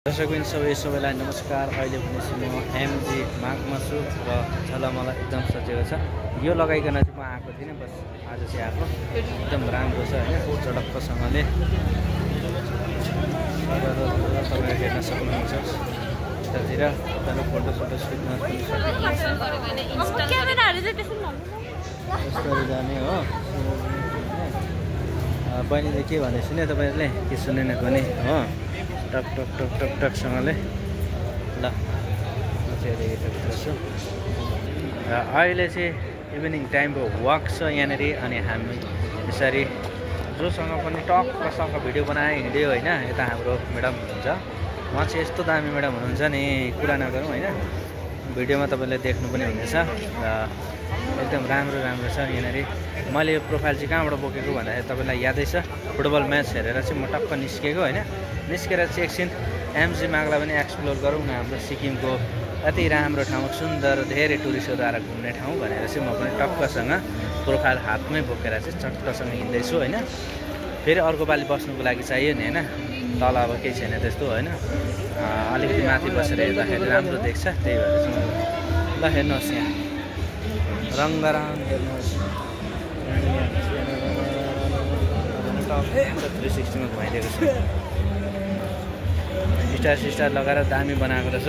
दर्शकबिन सबैलाई नमस्कार। अहिले पनि म एमजी मागमा छु र झलमल एकदम सजिलो छ। यो लगाइकन चाहिँ म आएको थिइनँ, बस आज चाहिँ आएको। एकदम राम्रो छ हैन, चटक्कसँगले तपाईहरु हेर्न सक्नुहुन्छ। यतातिर तपाईहरु फोटो सुट पनि सक्नुहुन्छ। क्यामेराहरु चाहिँ त्यसै यसरी जाने हो। बहिनीले के भन्दै सुन्यो तपाईहरुले? के सुनेन पनि हो? टक टक टक टक टकसँगले ल म चाहिँ यताभित्र छु र अहिले चाहिँ इभिनिङ टाइमको वाक छ यहाँनिर। अनि हामी यसरी जोसँग पनि टक्कसँग भिडियो बनाए हिँड्यो होइन। यता हाम्रो म्याडम हुनुहुन्छ, उहाँ चाहिँ यस्तो दामी म्याडम हुनुहुन्छ नि, कुरा नगरौँ होइन। भिडियोमा तपाईँले देख्नु पनि हुनेछ र एकदम राम्रो छ यहाँनिर। मैले यो प्रोफाइल चाहिँ कहाँबाट बोकेको भन्दाखेरि तपाईँलाई यादै छ, फुटबल म्याच हेरेर चाहिँ म टक्क निस्केको होइन। निस्केर चाहिँ एकछिन एमजी मागलाई पनि एक्सप्लोर गरौँ न, हाम्रो सिक्किमको अति राम्रो ठाउँ, सुन्दर, धेरै टुरिस्टहरू आएर घुम्ने ठाउँ भनेर चाहिँ म पनि टक्कसँग प्रोफाइल हातमै बोकेर चाहिँ चट्टसँग हिँड्दैछु होइन। फेरि अर्को पालि बस्नुको लागि चाहियो नि होइन। तल अब केही छैन त्यस्तो होइन, अलिकति माथि बसेर हेर्दाखेरि राम्रो देख्छ, त्यही भएर चाहिँ ल हेर्नुहोस् यहाँ रङ्गारङ हेर्नुहोस्। 360 मा घुमाइदिएको छु। स्टार लगाएर दामी बनाएको रहेछ।